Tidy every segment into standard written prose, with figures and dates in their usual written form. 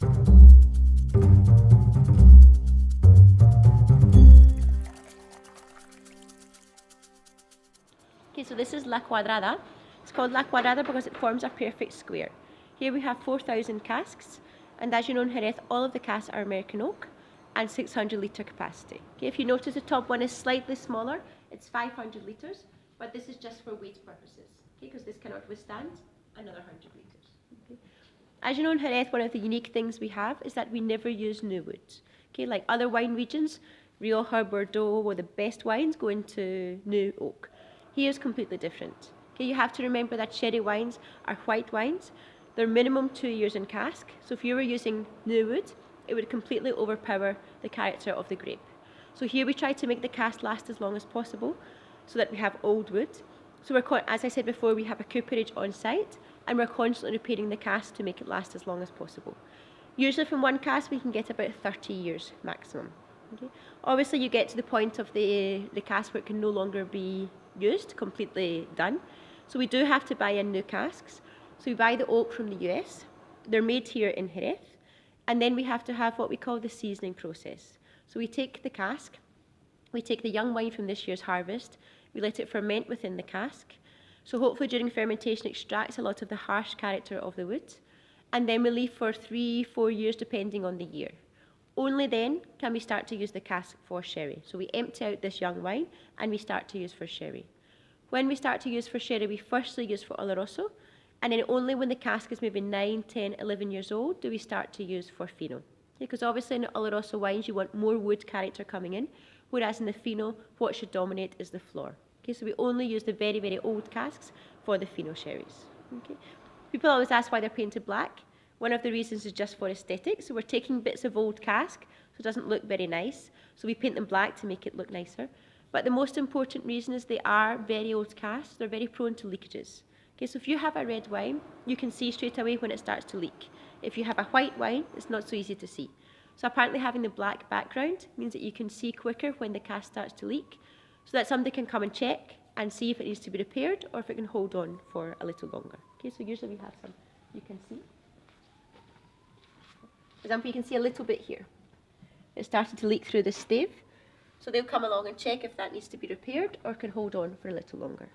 Okay, so this is La Cuadrada. It's called La Cuadrada because it forms a perfect square. Here we have 4,000 casks, and as you know in Jerez, all of the casks are American oak and 600 litre capacity. Okay, if you notice the top one is slightly smaller, it's 500 litres, but this is just for weight purposes, okay, because this cannot withstand another 100 litres. Okay. As you know in Jerez, one of the unique things we have is that we never use new wood. Okay, like other wine regions, Rioja, Bordeaux, or the best wines go into new oak. Here is completely different. Okay, you have to remember that sherry wines are white wines. They're minimum 2 years in cask, so if you were using new wood, it would completely overpower the character of the grape. So here we try to make the cask last as long as possible so that we have old wood. So as I said before, we have a cooperage on site and we're constantly repairing the cask to make it last as long as possible. Usually from one cask we can get about 30 years maximum. Okay. Obviously you get to the point of the cask where it can no longer be used, completely done. So we do have to buy in new casks. So we buy the oak from the US, they're made here in Jerez, and then we have to have what we call the seasoning process. So we take the cask, we take the young wine from this year's harvest, we let it ferment within the cask. So hopefully during fermentation it extracts a lot of the harsh character of the wood, and then we leave for 3-4 years depending on the year. Only then can we start to use the cask for sherry. So we empty out this young wine and we start to use for sherry. When we start to use for sherry, we firstly use for Oloroso, and then only when the cask is maybe 9, 10, 11 years old do we start to use for Fino. Because obviously in Oloroso wines you want more wood character coming in, whereas in the Fino what should dominate is the flor. Okay, so we only use the very, very old casks for the Fino sherries. Okay. People always ask why they're painted black. One of the reasons is just for aesthetics. So we're taking bits of old cask, so it doesn't look very nice. So we paint them black to make it look nicer. But the most important reason is they are very old casks. They're very prone to leakages. Okay, so if you have a red wine, you can see straight away when it starts to leak. If you have a white wine, it's not so easy to see. So apparently having the black background means that you can see quicker when the cask starts to leak, so that somebody can come and check and see if it needs to be repaired or if it can hold on for a little longer. Okay, so usually we have some, you can see. For example, you can see a little bit here. It started to leak through the stave. So they'll come along and check if that needs to be repaired or can hold on for a little longer.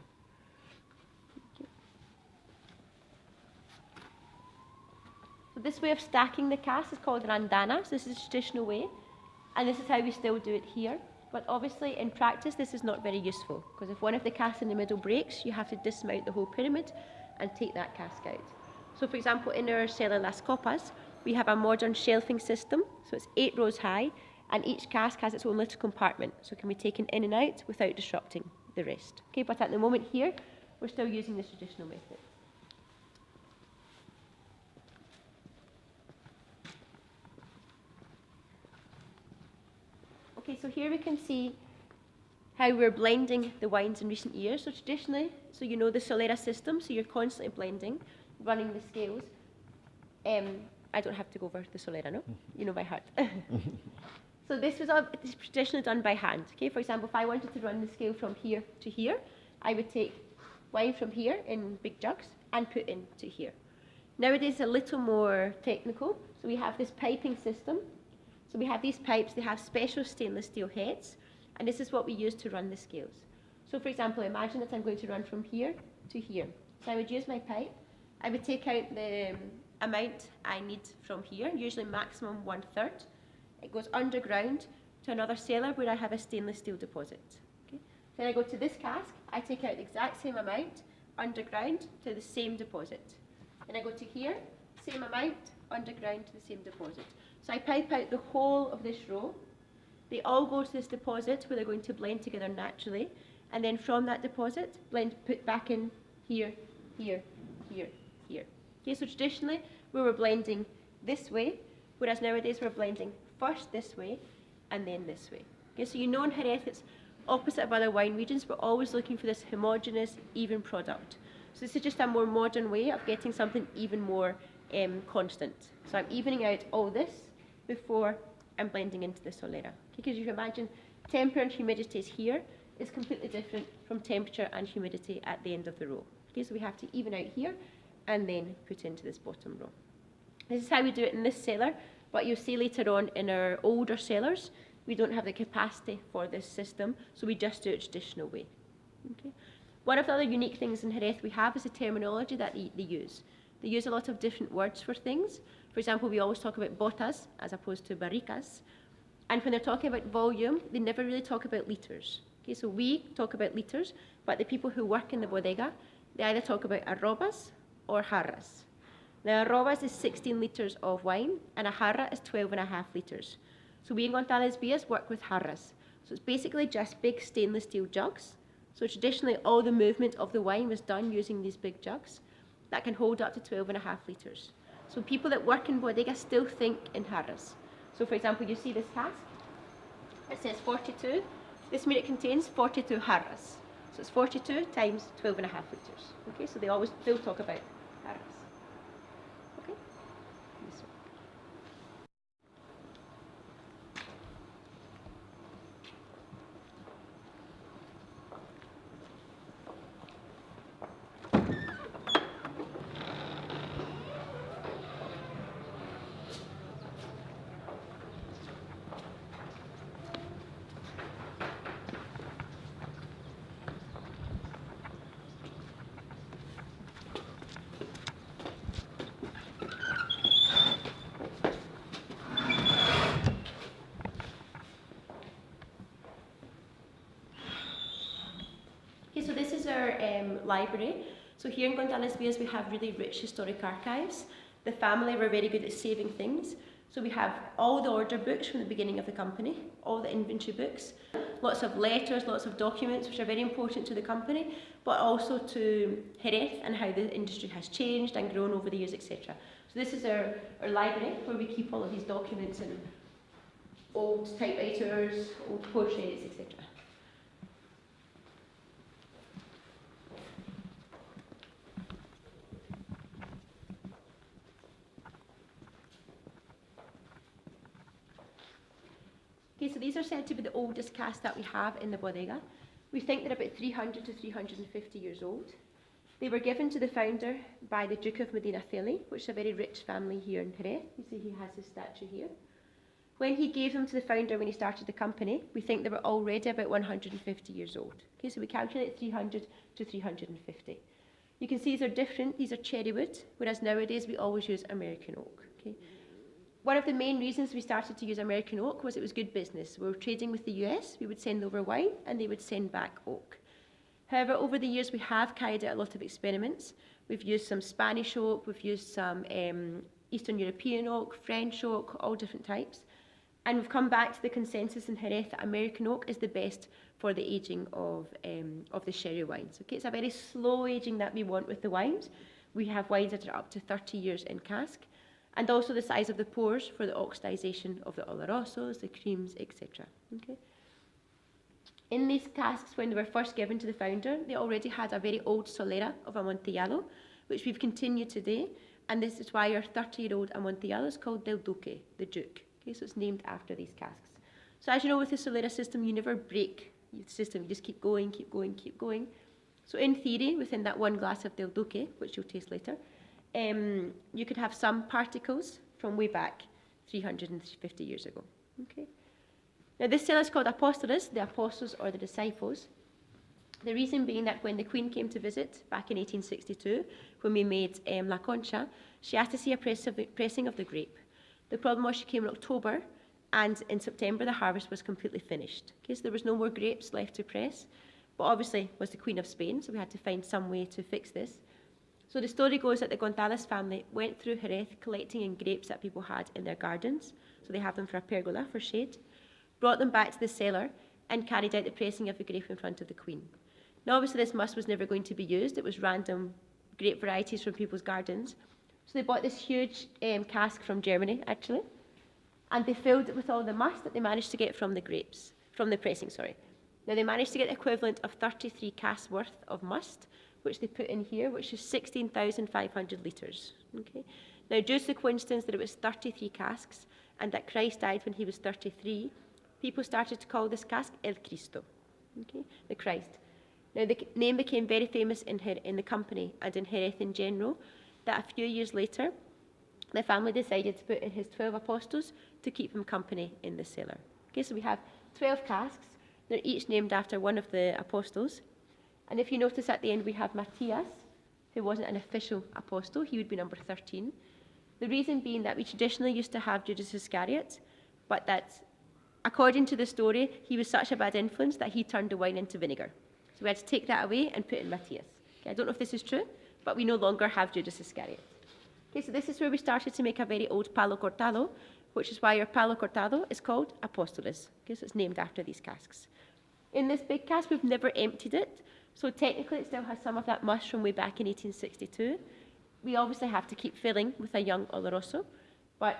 Okay. So this way of stacking the cask is called randana. So this is a traditional way, and this is how we still do it here. But obviously in practice this is not very useful, because if one of the casks in the middle breaks, you have to dismount the whole pyramid and take that cask out. So for example, in our cellar Las Copas, we have a modern shelving system. So it's 8 rows high, and each cask has its own little compartment, so it can be taken in and out without disrupting the rest. Okay, but at the moment here, we're still using this traditional method. Okay, so here we can see how we're blending the wines in recent years. So traditionally, so you know the Solera system, so you're constantly blending, running the scales. I don't have to go over the Solera, no? You know by heart. So this was traditionally done by hand. Okay, for example, if I wanted to run the scale from here to here, I would take wine from here in big jugs and put into here. Nowadays, it's a little more technical. So we have this piping system. So we have these pipes, they have special stainless steel heads, and this is what we use to run the scales. So for example, imagine that I'm going to run from here to here. So I would use my pipe, I would take out the amount I need from here, usually maximum 1/3. It goes underground to another cellar where I have a stainless steel deposit. Okay? Then I go to this cask, I take out the exact same amount underground to the same deposit. Then I go to here, same amount underground to the same deposit. So I pipe out the whole of this row. They all go to this deposit where they're going to blend together naturally, and then from that deposit, put back in here, here, here, here. Okay, so traditionally we were blending this way, whereas nowadays we're blending first this way and then this way. Okay, so you know in Jerez it's opposite of other wine regions, we're always looking for this homogeneous, even product. So this is just a more modern way of getting something even more constant. So I'm evening out all this before I'm blending into the Solera. Because you can imagine temperature and humidity is here is completely different from temperature and humidity at the end of the row. Okay, so we have to even out here and then put into this bottom row. This is how we do it in this cellar, but you'll see later on in our older cellars, we don't have the capacity for this system, so we just do it traditional way. Okay. One of the other unique things in Jerez we have is the terminology that they use. They use a lot of different words for things. For example, we always talk about botas as opposed to barricas. And when they're talking about volume, they never really talk about litres. Okay, so we talk about litres, but the people who work in the bodega, they either talk about arrobas or jarras. Now, arrobas is 16 litres of wine, and a jarra is 12.5 litres. So we in González Byass work with jarras. So it's basically just big stainless steel jugs. So traditionally, all the movement of the wine was done using these big jugs that can hold up to 12.5 litres. So people that work in bodega still think in jarras. So for example, you see this cask, it says 42. This means it contains 42 jarras. So it's 42 times 12.5 litres. Okay, so they always still talk about jarras. Okay. Okay, so this is our library. So here in González Byass we have really rich historic archives. The family were very good at saving things. So we have all the order books from the beginning of the company, all the inventory books, lots of letters, lots of documents which are very important to the company, but also to Jerez and how the industry has changed and grown over the years, etc. So this is our library where we keep all of these documents and old typewriters, old portraits, etc. Okay, so these are said to be the oldest casks that we have in the bodega. We think they're about 300 to 350 years old. They were given to the founder by the Duke of Medina Celi, which is a very rich family here in Jerez. You see he has his statue here. When he gave them to the founder when he started the company, we think they were already about 150 years old. Okay, so we calculate 300 to 350. You can see these are different. These are cherry wood, whereas nowadays we always use American oak. Okay. One of the main reasons we started to use American oak was it was good business. We were trading with the US, we would send over wine and they would send back oak. However, over the years we have carried out a lot of experiments. We've used some Spanish oak, we've used some Eastern European oak, French oak, all different types. And we've come back to the consensus in Jerez that American oak is the best for the aging of the sherry wines. Okay, it's a very slow aging that we want with the wines. We have wines that are up to 30 years in cask. And also the size of the pores for the oxidization of the olorosos, the creams, etc. Okay. In these casks, when they were first given to the founder, they already had a very old solera of Amontillado, which we've continued today. And this is why our 30-year-old Amontillado is called Del Duque, the Duke. Okay, so it's named after these casks. So as you know, with the solera system, you never break the system. You just keep going, keep going, keep going. So in theory, within that one glass of Del Duque, which you'll taste later, you could have some particles from way back 350 years ago. Okay. Now this cellar is called Apóstoles, the apostles or the disciples. The reason being that when the Queen came to visit back in 1862, when we made La Concha, she asked to see a pressing of the grape. The problem was she came in October, and in September the harvest was completely finished. Okay, so there was no more grapes left to press, but obviously was the Queen of Spain, so we had to find some way to fix this. So the story goes that the González family went through Jerez collecting in grapes that people had in their gardens, so they have them for a pergola, for shade, brought them back to the cellar and carried out the pressing of the grape in front of the Queen. Now obviously this must was never going to be used, it was random grape varieties from people's gardens. So they bought this huge cask from Germany actually, and they filled it with all the must that they managed to get from the grapes, from the pressing, sorry. Now they managed to get the equivalent of 33 casks worth of must, which they put in here, which is 16,500 litres. Okay. Now, due to the coincidence that it was 33 casks and that Christ died when he was 33, people started to call this cask El Cristo, okay, the Christ. Now, the name became very famous in the company and in Jerez in general, that a few years later, the family decided to put in his 12 apostles to keep him company in the cellar. Okay, so we have 12 casks. They're each named after one of the apostles. And if you notice at the end, we have Matthias, who wasn't an official apostle. He would be number 13. The reason being that we traditionally used to have Judas Iscariot, but that according to the story, he was such a bad influence that he turned the wine into vinegar. So we had to take that away and put in Matthias. Okay, I don't know if this is true, but we no longer have Judas Iscariot. Okay, so this is where we started to make a very old palo cortado, which is why our palo cortado is called Apóstoles. Okay, so it's named after these casks. In this big cask, we've never emptied it, so technically it still has some of that mush from way back in 1862. We obviously have to keep filling with a young Oloroso, but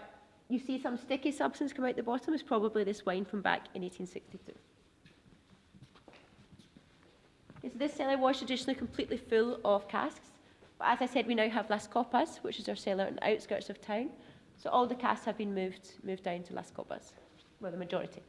you see some sticky substance come out the bottom. It's probably this wine from back in 1862. Okay, so this cellar was traditionally completely full of casks. But as I said, we now have Las Copas, which is our cellar on the outskirts of town. So all the casks have been moved down to Las Copas, well, the majority.